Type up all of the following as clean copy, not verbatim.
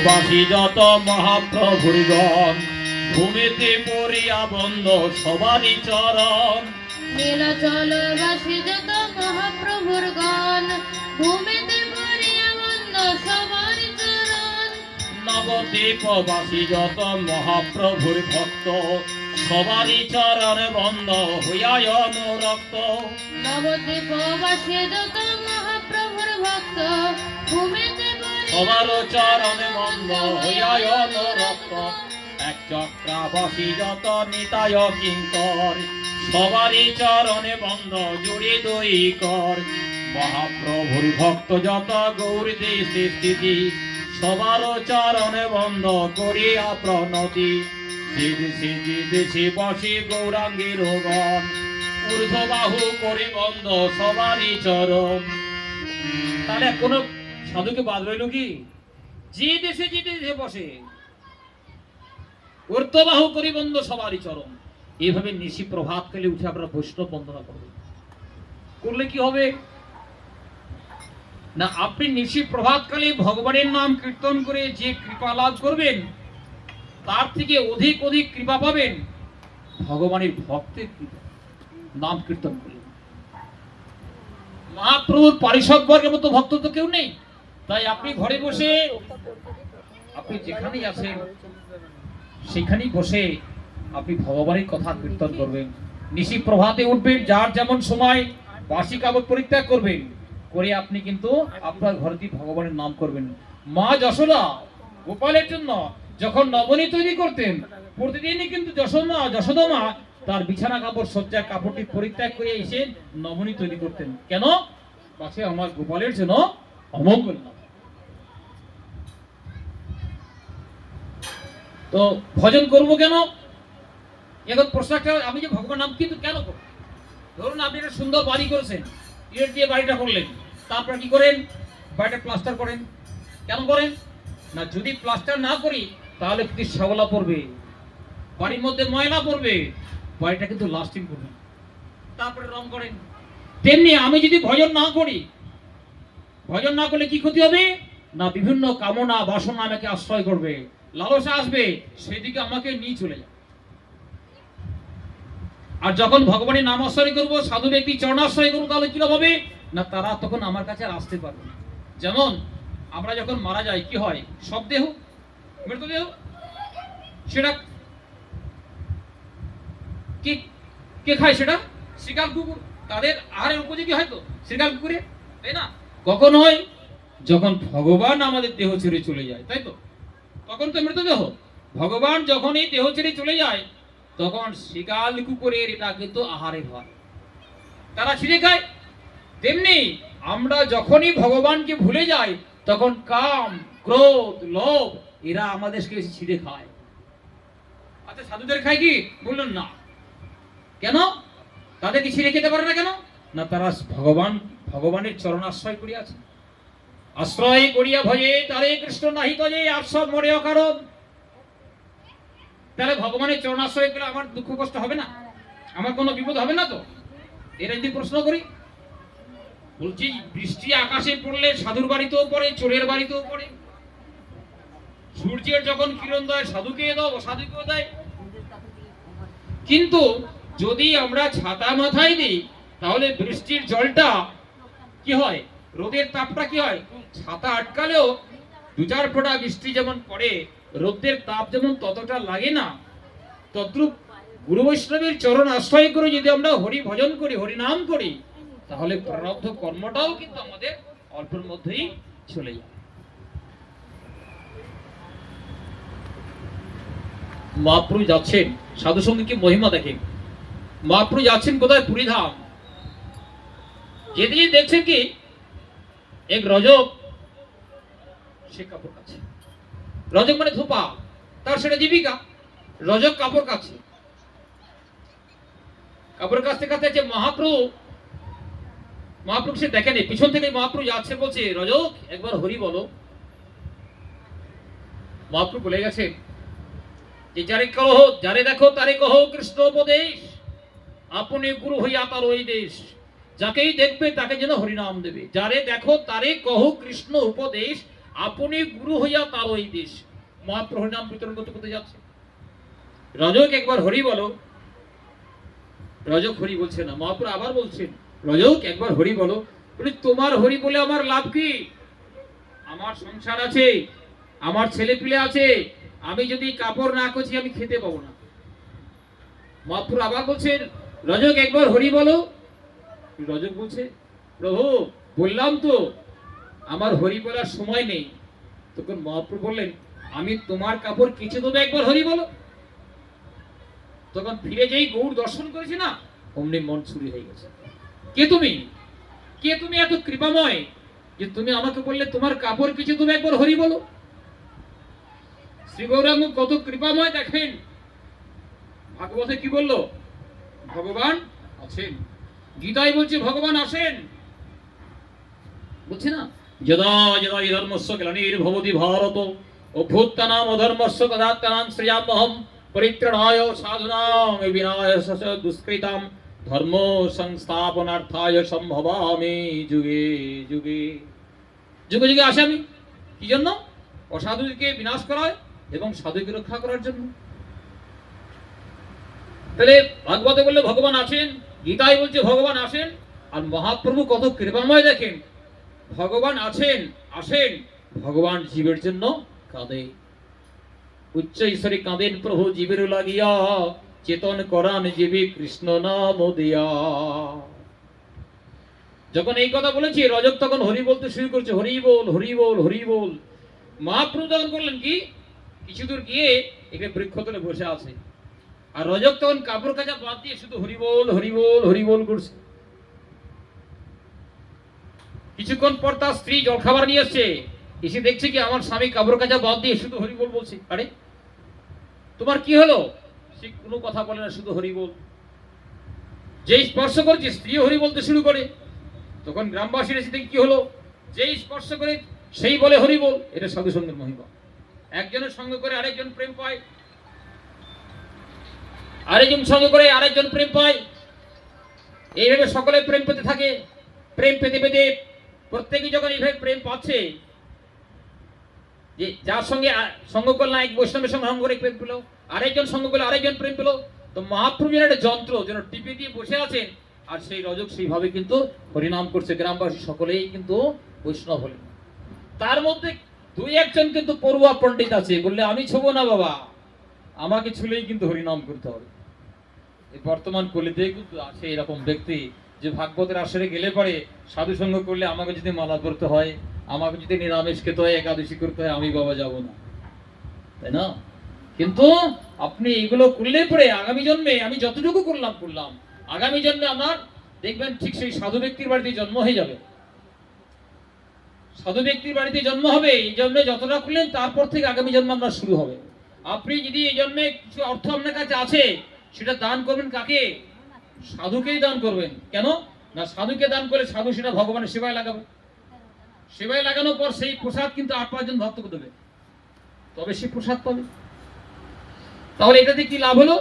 বাসী যত মহাপ্রভুর গণ, ভূমিতে পড়িয়া বন্ধ সবারই চরণ। নীলাচলবাসী যত মহাপ্রভুর গণ, ভূমিতে পড়িয়া বন্ধ সবার চরণ। নবদ্বীপবাসী যত মহাপ্রভুর ভক্ত, সবারই চরণ বন্ধ হইয়ায় অনুরক্ত। নবদ্বীপবাসী যত মহাপ্রভুর ভক্ত, ভূমিতে সবার চরণ বন্ধ হইয়ায় অনুরক্ত। এক চক্রাবাসী যত নিতায় কিঙ্কর, সবারই চরণে বন্ধ জুড়ে দই কর। মহাপ্রভুর ভক্ত যত গৌর দেশে স্থিতি, সবার চরণে বন্ধ করিয়া প্রণতি। যে দেশে বসে গৌরাঙ্গের গণ, ঊর্ধ্ববাহু করে বন্ধ সবারই চরণ। তাহলে কোনো সাধুকে বাদ রইল কি? যে দেশে বসে ঊর্ধ্ববাহু করে বন্ধ সবারই চরণ। এইভাবে নিশি প্রভাত কালে উঠে আমরা বৈষ্ণব বন্দনা করবেন। করলে কি হবে না, আপনি নিশি প্রভাতকালে ভগবানের নাম কীর্তন করে যে কৃপা লাভ করবেন, তার থেকে অধিক অধিক কৃপা পাবেন ভগবানের ভক্তের কৃপা নাম কীর্তন করে। মহাপ্রভুর পারিষদ বর্গের মতো ভক্ত তো কেউ নেই। তাই আপনি ঘরে বসে, আপনি যেখানেই আছেন সেখানেই বসে আপনি ভগবানের কথা কীর্তন করবেন। নিশি প্রভাতে উঠবেন, যার যেমন সময় বাসি কাপড় পরিত্যাগ করবেন, করে আপনি কিন্তু আপনার ঘরেতে ভগবানের নাম করবেন। মা যশোদা গোপালের জন্য যখন নবনী তৈরি করতেন, প্রতিদিনই কিন্তু যশোদা মা তার বিছানা কাপড় সজ্জার কাপড়টি পরিত্যাগ করে এসে নবনী তৈরি করতেন। কেন? পাছে আমার গোপালের জন্য অমঙ্গল না। তো ভজন করব কেন? এখন প্রশ্নটা, আমি যে ভগবান নাম কিন্তু কেন করব? ধরুন আপনি একটা সুন্দর বাড়ি করেছেন, ইট দিয়ে বাড়িটা করলেন, তারপর কি করেন? বাড়িটা প্লাস্টার করেন। কেন করেন না? যদি প্লাস্টার না করি তাহলে কিন্তু শ্যাওলা পড়বে, বাড়ির মধ্যে ময়লা পড়বে, বাড়িটা কিন্তু লাস্টিং করবে। তারপরে রং করেন। তেমনি আমি যদি ভজন না করি, ভজন না করলে কি ক্ষতি হবে না? বিভিন্ন কামনা বাসনা আমাকে আশ্রয় করবে, লালসা আসবে, সেদিকে আমাকে নিয়ে চলে যাবে। আর যখন ভগবানের নাম আশ্রয় করবো, সাধু ব্যক্তি চরণাশ্রয় করবো, তাহলে কি হবে না? তারা তখন আমার কাছে আর আসতে পারবে না। যেমন আমরা যখন মারা যাই কি হয়? সব দেহ, মৃতদেহ, সেটা কে খায়? সেটা শিকার কুকুর, তাদের আহারের উপযোগী হয়তো শিকার কুকুরে, তাই না? কখন হয়? যখন ভগবান আমাদের দেহ ছেড়ে চলে যায়, তাই তো? তখন তো মৃতদেহ। ভগবান যখন এই দেহ ছেড়ে চলে যায়, তখন শিকাল কুকুরের এটা কিন্তু আহারের হয়, তারা ছিঁড়ে খায়। তেমনি আমরা যখনই ভগবানকে ভুলে যাই, তখন কাম, ক্রোধ, লোভ এরা আমাদেরকে ছিঁড়ে খায়। আচ্ছা, সাধুদের খায় কি? বললেন না। কেন? তাদেরকে ছিঁড়ে খেতে পারে না কেন? না, তারা ভগবানের চরণাশ্রয় করিয়া আছে। আশ্রয় করিয়া ভজে তারে কৃষ্ণ নাহি তজে, আশ্রয় মরে অকারণ। তাহলে ভগবানের চরণাশ্রয় করলে আমার দুঃখ কষ্ট হবে না? আমার কোনো বিপদ হবে না তো? এরা যদি প্রশ্ন করি, বলছি বৃষ্টি আকাশে পড়লে সাধুর বাড়িতেও পড়ে, চোরের বাড়িতেও পড়ে। সূর্যের যখন কিরণ দেয়, সাধুকে দাও, অসাধুকেও দেয়। কিন্তু যদি আমরা ছাতা মাথায় দিই, তাহলে বৃষ্টির জলটা কি হয়? রোদের তাপটা কি হয়? ছাতা আটকালেও দু চার ফোঁটা বৃষ্টি যেমন পড়ে, রোদের তাপ যেমন ততটা লাগে না, তদ্রূপ গুরু বৈষ্ণবের চরণ আশ্রয় করে যদি আমরা হরি ভজন করি, হরি নাম করি, তাহলে প্রারব্ধ কর্মটাও কিন্তু আমাদের অল্পের মধ্যেই চলে যায়। মহাপ্রভু যাচ্ছেন, সাধু সঙ্গে কি মহিমা দেখেন। মহাপ্রভু যাচ্ছেন কোথায়? পুরীধাম। যেদিকে দেখছেন কি এক রজক, সে কাপড় কাছে। রজক মানে ধোপা, তার সেটা জীবিকা। রজক কাপড় কাছে, কাপড় কাছতে কাছতে মহাপ্রভু সে দেখেনি, পিছন থেকে মহাপ্রভু যাচ্ছে, বলছে রজক একবার হরি বলো। মহাপ্রভু বলে গেছে যে যারে দেখো তারে কহ কৃষ্ণ উপদেশ, আপনি গুরু হইয়া তার ওই দেশ। যাকেই দেখবে তাকে যেন হরিনাম দেবে। যারে দেখো তারে কহ কৃষ্ণ উপদেশ, আপনি গুরু হইয়া তার ওই দেশ। মহাপ্রভু হরিনাম বিতরণ করতে করতে যাচ্ছে। রজক একবার হরি বলো, রজক হরি বলছে না, মহাপ্রভু আবার বলছেন রজক একবার হরি বলো। বলে তোমার হরি বলে আমার লাভ কি? আমার সংসার আছে, আমার ছেলে পিলে আছে, আমি যদি কাপড় না করছি আমি খেতে পাবো না। মহাপ্রভু আবার বলছেন রজক একবার হরি বলো। রজক বলছে প্রভু বললাম তো আমার হরি বলার সময় নেই। তখন মহাপ্রভু বললেন আমি তোমার কাপড় কেচে দেবো, একবার হরি বলো। তখন ফিরে যেই গৌর দর্শন করেছি না, অমনি মন চুরি হয়ে গেছে। কে তুমি? কে তুমি এত কৃপাময় যে তুমি আমাকে বললে তোমার কাপড় কেচে দেবো, একবার হরি বলো? শ্রী গৌরাঙ্গ কত কৃপাময় দেখেন। ভাগবতে কি বললো? ভগবান আছেন। গীতায় বলছে ভগবান আসেন। বলছে না যদা যদা হি ধর্মস্য গ্লানির্ভবতি ভারত অভ্যুত্থানাম অধর্মস্য তদাত্মানাং সৃজাম্যহম পরিত্রাণায় সাধুনাং বিনাশায় দুষ্কৃতাম ধর্ম সংস্থাপনার্থায় সম্ভবামি যুগে যুগে। যুগে যুগে আসে আমি কি জন্য? অসাধুকে বিনাশ করায় এবং সাধুকে রক্ষা করার জন্য। তাহলে ভাগবতে বললে ভগবান আছেন, গীতায় বলছে ভগবান আসেন। আর মহাপ্রভু কত কৃপাময় দেখেন। ভগবান আছেন, আসেন, ভগবান জীবের জন্য কাঁদে। উচ্চ ঈশ্বরে কাঁদেন প্রভু জীবের লাগিয়া, চেতন করান জীবে কৃষ্ণ নাম দিয়া। যখন এই কথা বলেছি রজক তখন হরি বলতে শুরু করছে, হরি বল হরি বল হরি বল। মহাপ্রভু তখন করলেন কি, কিছু দূর গিয়ে এখানে বৃক্ষতলে বসে আছে। আর রজক তখন কাপড় কাচা বাদ দিয়ে শুধু হরি বল হরি বল হরি বল করছে। কিছুক্ষণ পর তার স্ত্রী জলখাবার নিয়ে এসছে, এসে দেখছে কি আমার স্বামী কাপড় কাচা বাদ দিয়ে শুধু হরি বল বলছে। আরে তোমার কি হলো? সে কোনো কথা বলে না, শুধু হরি বল। যেই স্পর্শ করেছে স্ত্রী হরি বলতে শুরু করে। তখন গ্রামবাসীর এসে দেখি কি হলো, যেই স্পর্শ করে সেই বলে হরি বল। এটা সাধু সঙ্গের মহিমা। একজনের সঙ্গে করে আরেকজন প্রেম পায়, আরেকজন সঙ্গে করে আরেকজন প্রেম পায়। এইভাবে সকলে প্রেম পেতে থাকে। প্রেম পেতে পেতে প্রত্যেকে যখন এইভাবে প্রেম পাচ্ছে, যে যার সঙ্গে সঙ্গ করলাম এক বৈষ্ণবের সঙ্গে সঙ্গ করে প্রেম পেলো, আরেকজন সঙ্গ করলে আরেকজন প্রেম পেলো। তো মহাপ্রভুর একটা যন্ত্র যেন টিপে দিয়ে বসে আছেন, আর সেই রজক সেইভাবে কিন্তু হরিনাম করছে। গ্রামবাসী সকলেই কিন্তু বৈষ্ণব হলেন। তার মধ্যে দুই একজন কিন্তু পড়ুয়া পণ্ডিত আছে, বললে আমি ছোবো না বাবা, আমাকে ছুলেই কিন্তু হরিনাম করতে হবে। এই বর্তমান কলিতে কিন্তু আছে এরকম ব্যক্তি, যে ভাগবতের আসরে গেলে পরে সাধু সঙ্গ করলে আমাকে যদি মালা করতে হয়, আমাকে যদি নিরামিষ খেতে হয়, একাদশী করতে হয়, আমি বাবা যাব না, তাই না? কিন্তু আপনি এগুলো করলে পরে আগামী জন্মে আমি যতটুকু করলাম আগামী জন্মে আমার দেখবেন ঠিক সেই সাধু ব্যক্তির বাড়িতে জন্ম হয়ে যাবে। সাধু ব্যক্তির বাড়িতে জন্ম হবে। এই জন্মে যতটা করলেন তারপর থেকে আগামী জন্ম আপনার শুরু হবে। আপনি যদি এই জন্মে কিছু অর্থ আপনার কাছে আছে, সেটা দান করবেন কাকে? সাধুকেই দান করবেন। কেন না? সাধুকে দান করে সাধু সেটা ভগবানের সেবায় লাগাবে। সেবায় লাগানোর পর সেই প্রসাদ কিন্তু ৮-৫ জন ভক্তকে দেবে, তবে সে প্রসাদ পাবে। তাহলে এটাতে কি লাভ হলো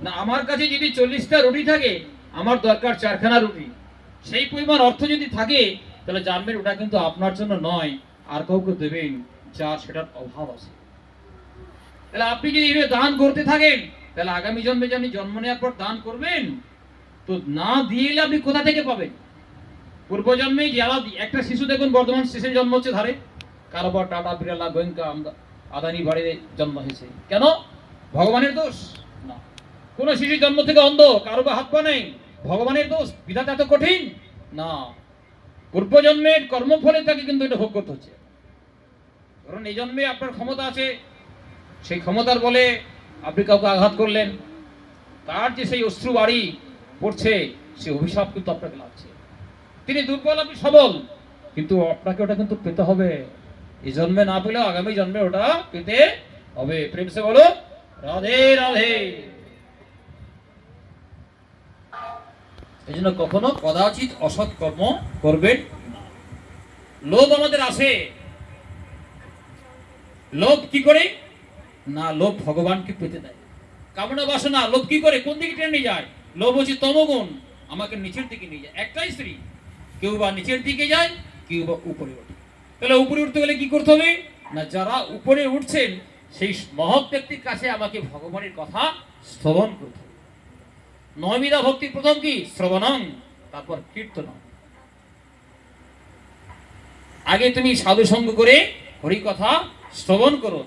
না? আমার কাছে যদি 40টা রুটি থাকে, আমার দরকার 4খানা রুটি। সেই পরিমাণ অর্থ যদি থাকে, তাহলে জানবেন ওটা কিন্তু আপনার জন্য নয়, আর কাউকে দেবেন যার সেটার অভাব আছে। তাহলে আপনি যদি এভাবে দান করতে থাকেন, তাহলে আগামী জন্মে যে আপনি জন্ম নেওয়ার পর দান করবেন, তো না দিয়ে আপনি কোথা থেকে পাবেন? পূর্বজন্মে যারা একটা শিশু দেখুন, বর্তমান শিশুর জন্ম হচ্ছে ধারে, কারোবার টাটা বিড়ালা গোয়েঙ্কা আদানি বাড়িতে জন্ম হয়েছে। কেন? ভগবানের দোষ না। কোন শিশুর জন্ম থেকে অন্ধ, কারোবার হাত পা নেই, ভগবানের দোষ? বিধাতা এত কঠিন না। পূর্বজন্মের কর্মফলে তাকে কিন্তু এটা ভোগ করতে হচ্ছে। কারণ এই জন্মে আপনার ক্ষমতা আছে, সেই ক্ষমতার বলে আপনি কাউকে আঘাত করলেন, তার যে সেই অশ্রু বাড়ি পড়ছে, সে অভিশাপ কিন্তু আপনাকে লাগছে। তিনি দুর্বল, আপনি সবল, কিন্তু আপনাকে ওটা কিন্তু পেতে হবে। এই জন্মে না পেলেও আগামী জন্মে ওটা পেতে হবে। প্রেম সে বলো রাধে রাধে। এই জন্য কখনো কদাচিৎ অসৎ কর্ম করবেন না। লোভ আমাদের আসে। লোভ কি করে না? লোভ ভগবানকে পেতে দেয়। কামনা বাসনা লোভ কি করে, কোন দিকে টেনে নিয়ে যায়? লোভ হচ্ছে তমগুণ, আমাকে নিচের দিকে নিয়ে যায়। একটাই স্ত্রী, কেউ বা নিচের দিকে যায়, কেউ বা উপরে ওঠে। তাহলে উপরে উঠতে গেলে কি করতে হবে না, যারা উপরে উঠছেন সেই মহৎ ব্যক্তির কাছে আমাকে ভগবানের কথা শ্রবণ করতে হবে। নয়বিধা ভক্তির প্রথম কি শ্রবণং, তারপর কীর্তন। আগে তুমি সাধু সঙ্গ করে হরি কথা শ্রবণ করো,